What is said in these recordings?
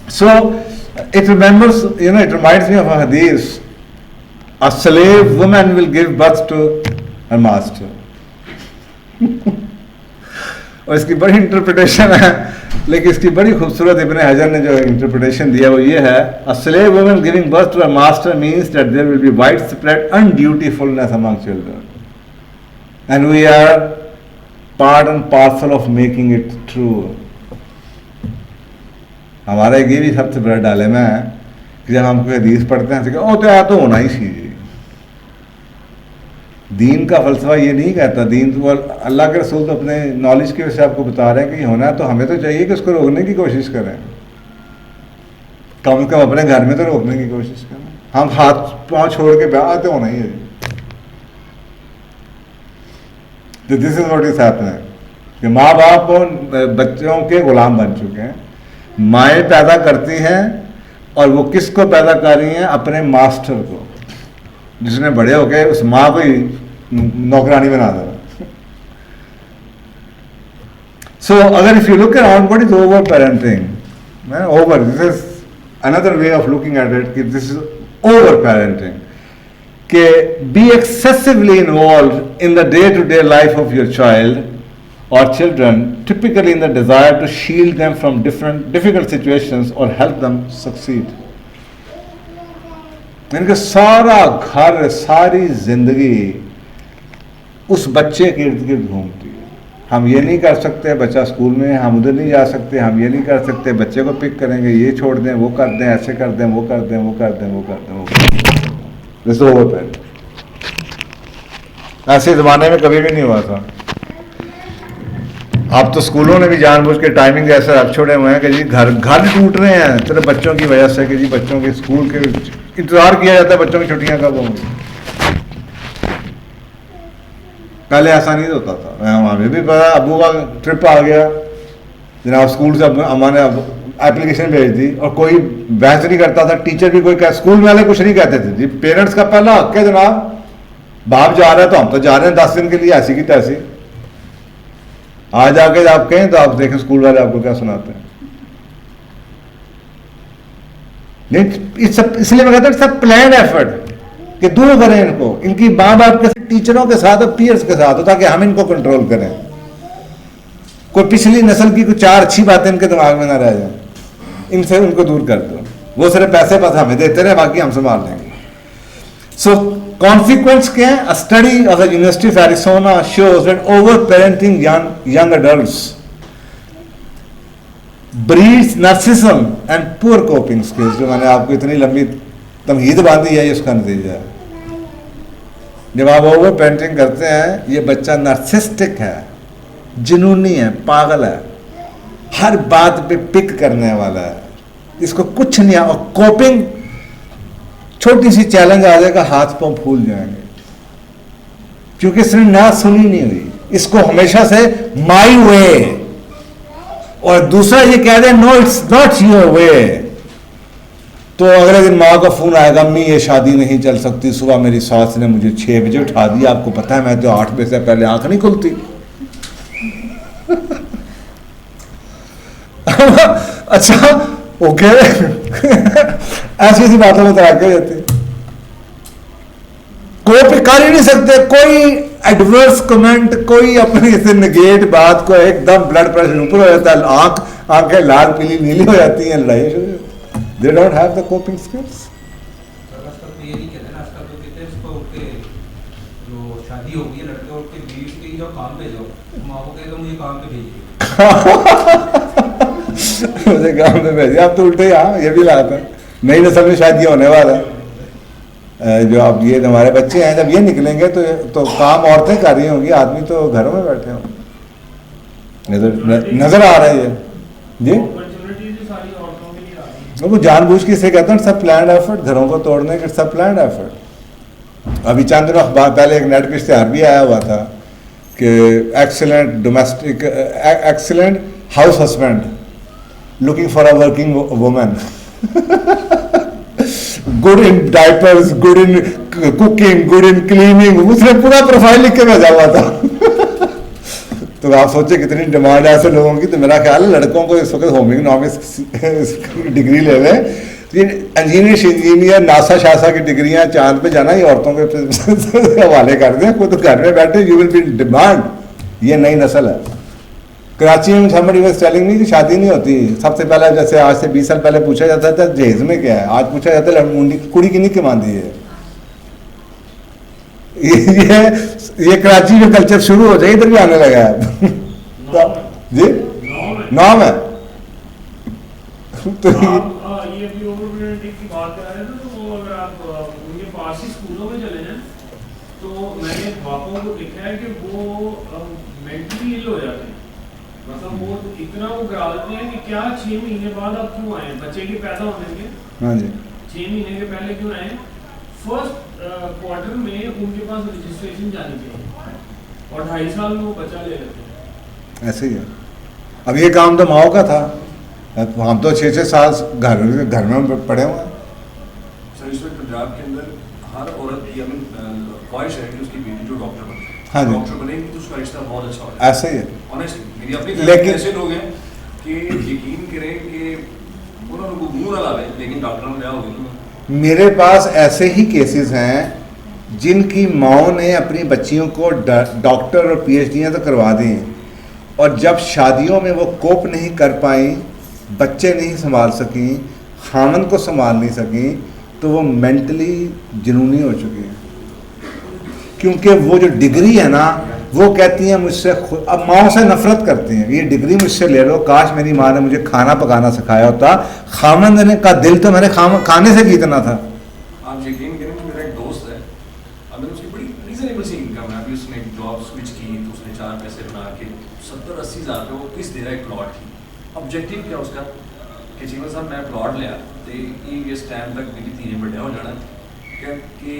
So it remembers, it reminds me of a hadith. A slave woman will give birth to her master. और इसकी बड़ी interpretation है, लेकिन इसकी बड़ी खूबसूरत इब्न हजर ने जो इंटरप्रिटेशन दिया वो ये है, a slave woman giving birth to a master means that there will be widespread undutifulness among children, and we are part and parcel of making it true. हमारा ये भी सबसे बड़ा डायलेमा है कि जब हम कोई हदीस पढ़ते हैं तो होना ही चाहिए। दीन का फलसफा ये नहीं कहता, दीन तो अल्लाह के रसूल तो अपने नॉलेज की वजह से आपको बता रहे हैं कि ये होना है, तो हमें तो चाहिए कि उसको रोकने की कोशिश करें, कम से कम अपने घर में तो रोकने की कोशिश करें। हम हाथ पाँव छोड़ के ब्याह आते होना ही है। तो this is what is happening कि माँ बाप बच्चों के गुलाम बन चुके हैं। माएँ पैदा करती हैं और वो किसको पैदा कर रही हैं? अपने मास्टर को, जिसने बड़े होके उस माँ को ही नौकरानी बना देना। सो अगर if you look around what is over parenting, over, this is another way of looking at it कि दिस इज ओवर पेरेंटिंग, कि be excessively involve in the day to day life of your child or children, typically in the desire to shield them from difficult situations or help them succeed. इनके सारा घर, सारी जिंदगी उस बच्चे के इर्द गिर्द घूमती है। हम ये नहीं कर सकते बच्चा स्कूल में, हम उधर नहीं जा सकते, हम ये नहीं कर सकते बच्चे को पिक करेंगे, ये छोड़ दें, वो कर दें, ऐसे कर दें, वो कर दें, वो कर दें, वो कर दें, वो कर दें। ओवर पेरेंटिंग ऐसे ज़माने में कभी भी नहीं हुआ था। अब तो स्कूलों ने भी जानबूझ के टाइमिंग ऐसे रख छोड़े हुए हैं कि जी घर टूट रहे हैं तेरे बच्चों की वजह से, कि जी बच्चों के स्कूल के इंतजार किया जाता है बच्चों की छुट्टियां कब होंगी। पहले ऐसा नहीं होता था। हमें भी पता, अबू का ट्रिप आ गया जनाब, स्कूल से हमारे एप्लीकेशन भेज दी और कोई बहस नहीं करता था, टीचर भी कोई स्कूल वाले कुछ नहीं कहते थे जी। पेरेंट्स का पहला हक है जनाब, बाप जा रहा है तो हम तो जा रहे हैं 10 दिन के लिए, ऐसी की तैसी। आज आके आप कहें तो आप देखें स्कूल वाले आपको क्या सुनाते हैं। नहीं, इसलिए मैं कहता हूं सब प्लान एफर्ट कि दूर करें इनको, इनकी माँ बाप के टीचरों के साथ और पीयर्स के साथ, ताकि हम इनको कंट्रोल करें। कोई पिछली नस्ल की कुछ 4 अच्छी बातें इनके दिमाग में ना रह जाए, इनसे उनको दूर कर दो। वो सिर्फ पैसे पास हमें देते रहे, बाकी हम संभाल लेंगे। सो कॉन्सिक्वेंस क्या है? A study of the University of Arizona shows that over-parenting young adults breeds narcissism and poor coping skills। जो मैंने आपको इतनी लंबी तमहीद बांधी है, ये उसका नतीजा है। जब आप ओवर पेरेंटिंग करते हैं, ये बच्चा नार्सिस्टिक है, जुनूनी है, पागल है, हर बात पे पिक करने वाला है, इसको कुछ नहीं। और कोपिंग, छोटी सी चैलेंज आ जाएगा हाथ पांव फूल जाएंगे, क्योंकि इसने ना सुनी नहीं हुई। इसको हमेशा से माई वे, और दूसरा ये कह they know it's not your way, तो अगले दिन माँ का फोन आएगा, अम्मी ये शादी नहीं चल सकती, सुबह मेरी सास ने मुझे 6 बजे उठा दिया, आपको पता है मैं तो 8 बजे से पहले आंख नहीं खुलती। अच्छा ओके ऐसी ऐसी बातों में तैयार कर जाते, कोई कर ही नहीं सकते, कोई एडवर्स कमेंट, कोई अपने से नेगेट बात को, एकदम ब्लड प्रेशर ऊपर हो जाता है, आंखें लाल पीली नीली हो जाती हैं, लड़ाई शुरू। They don't have the coping skills. शादी हो गई लड़के और बीवी की जो काम पे जाओ, माँ को कहे तो मुझे काम पे भेजिए मुझे काम पे भेजिए। आप तो उल्टे, हाँ ये भी लाता है, नई नस्ल में शादियाँ होने वाला है। जो अब ये हमारे बच्चे हैं, जब ये निकलेंगे तो काम औरतें कर रही होंगी, आदमी तो घरों में बैठे होंगे। नजर आ रही है जी, वो जानबूझ के इसे कहते हैं सब प्लान्ड एफर्ट, घरों को तोड़ने के सब प्लान्ड एफर्ट। अभी चंद दिनों पहले एक नेट पे इश्तेहार भी आया हुआ था कि excellent domestic, excellent house husband looking for a working woman, good in diapers, good in cooking, good in cleaning, उसने पूरा प्रोफाइल लिख के भेजा हुआ था। तो आप सोचे कितनी डिमांड है ऐसे लोगों की। तो मेरा ख्याल है लड़कों को इस वक्त होम इकोनॉमिक्स की डिग्री ले लें। ये इंजीनियर नासा शासा की डिग्रियां, चांद पे जाना, ये औरतों के हवाले कर दें। खुद तो घर में बैठे, यू विल बी डिमांड। ये नई नस्ल है। कराची में somebody was telling me कि शादी नहीं होती। सबसे पहले जैसे आज से 20 साल पहले पूछा जाता था जहेज में क्या है, आज पूछा जाता है मुंडी कुड़ी की नहीं कमांदी है। ये कराची में कल्चर शुरू हो जाए, इधर भी आने लगा है। तो जी नाम है। तो ये भी ओवरब्रेडिंग की बात कर रहे थे, तो अगर आप उनके पास ही स्कूलों में चले जाएं तो मैंने बापों को देखा है कि वो मेंटली इल हो जाते हैं। मतलब वो इतना वो करा देते हैं कि क्या 6 महीने बाद आप क्यों आए, बच्चे के पैदा होने के हाँ जी 6 महीने के पहले क्यों आए। फर्स्ट क्वार्टर में उनके पास रजिस्ट्रेशन जानी चाहिए और 2.5 साल में वो बच्चा ले लेते हैं। ऐसे ही है। अब ये काम तो माओ का था, हम तो 6-6 साल घर में पड़े हुए हैं। सर इस वक्त पंजाब के अंदर हर औरत की ख्वाहिश है कि उसकी बेटी जो डॉक्टर बने। हाँ जी। डॉक्टर बनेगी तो उसका रिश्ता बहुत अच्छा होगा। ऐसे ही है। ऑनेस्टली मेरी अपनी लेकिन- ऐसे लोग हैं कि यकीन करें कि उन्होंने को मुंह ना लावे लेकिन डॉक्टर में क्या हो गया। मेरे पास ऐसे ही केसेस हैं जिनकी माओ ने अपनी बच्चियों को डॉक्टर और पीएचडियां तो करवा दी, और जब शादियों में वो कोप नहीं कर पाई, बच्चे नहीं संभाल सकी, खामन को संभाल नहीं सकी, तो वो मेंटली जुनूनी हो चुकी हैं। क्योंकि वो जो डिग्री है ना, वो कहती हैं मुझसे, अब माओ से नफरत करती हैं, ये डिग्री मुझसे ले लो, काश मेरी माँ ने मुझे खाना पकाना सिखाया होता। खामन ने का दिल तो मैंने खाने से जीतना था। आप यकीन करें कि मेरा एक दोस्त है, अगर उसकी बड़ी रीजनेबल सी इनकम है, अभी उसने एक जॉब स्विच की तो उसने 4 पैसे बना के 70-80 हज़ार रुपये वो किस दे रहा है एक प्लॉट की। ऑब्जेक्टिव क्या उसका कि जीवन साहब मैं प्लॉट लिया तो इस टाइम तक मेरी धीरे बड़े हो जाना कि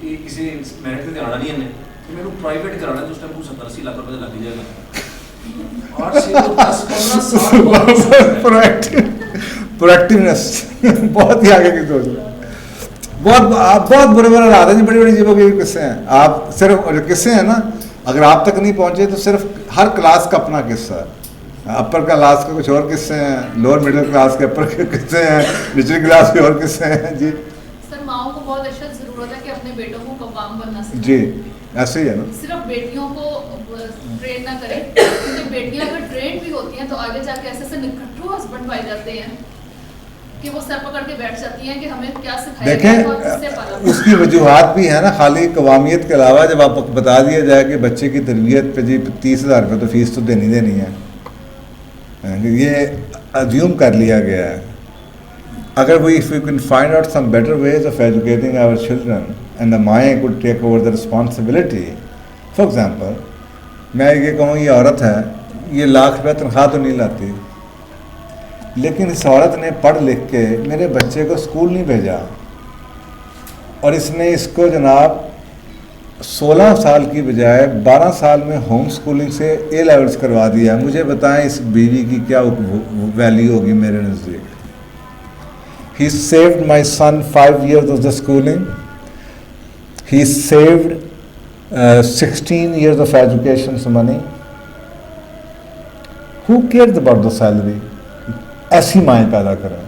ये किसी मेहनत से आना नहीं है कि मेरे प्राइवेट कराना है तो उस टाइम को 70-80 लाख रुपये लग जाएगा। 8 से 10-15 साल प्रोएक्टिवनेस बहुत ही आगे की सोच है। बहुत बुरे हालात हैं जी, बड़ी बड़ी जीवों के किस्से हैं। आप सिर्फ किस्से हैं ना, अगर आप तक नहीं पहुंचे तो सिर्फ हर क्लास का अपना किस्सा है। अपर क्लास के कुछ और किस्से हैं, लोअर मिडिल क्लास के अपर के किस्से हैं, निचली क्लास के और किस्से हैं जी। सर माओ को बहुत अच्छा जरूरत है कि अपने बेटों को कव्वाम बनना सिखाएं। जी ऐसे ही है ना। सिर्फ बेटियों को ट्रेन ना करें, क्योंकि बेटियां अगर ट्रेन भी होती हैं तो आगे जाके ऐसे निकट्टू हस्बैंड पाए जाते हैं कि वो सर पकड़ के बैठ जाती हैं कि हमें क्या सिखाया गया है और किससे पाला। देखें उसकी वजूहत भी है ना, खाली कवामियत के अलावा जब आप बता दिया जाए कि बच्चे की तरबियत पे जी 30,000 रुपये तो फीस तो देनी है, ये अज्यूम कर लिया गया है। अगर वो if you can find out some better ways of educating our children and the माए could take over the responsibility. For example मैं ये कहूँ ये औरत है, ये लाख रुपये तनख्वाह तो नहीं लाती, लेकिन इस औरत ने पढ़ लिख के मेरे बच्चे को स्कूल नहीं भेजा और इसने इसको जनाब 16 साल की बजाय 12 साल में होम स्कूलिंग से ए लेवल्स करवा दिया। मुझे बताएं इस बीवी की क्या वैल्यू होगी मेरे नज़दीक। He saved my son 5 years of the schooling, he saved 16 years of education money. Who cares about the salary? ऐसी माएँ पैदा करें।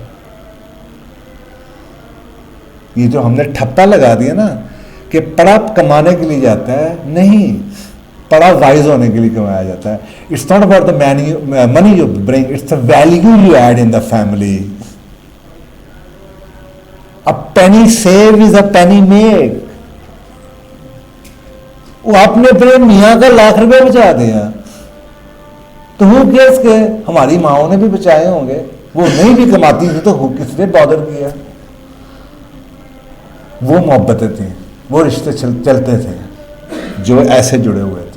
ये जो हमने ठप्पा लगा दिया ना कि पढ़ा कमाने के लिए जाता है, नहीं, पढ़ा वाइज होने के लिए कमाया जाता है। It's not about the money you bring, it's the value you add in the family. A Penney save is a Penney made. वो आपने अपने मियाँ का लाख रुपए बचा दिया तो वो केस के हमारी माओ ने भी बचाए होंगे, वो नहीं भी कमाती थी तो किसने बॉदर किया। वो मोहब्बतें थी, वो रिश्ते चलते थे जो ऐसे जुड़े हुए थे।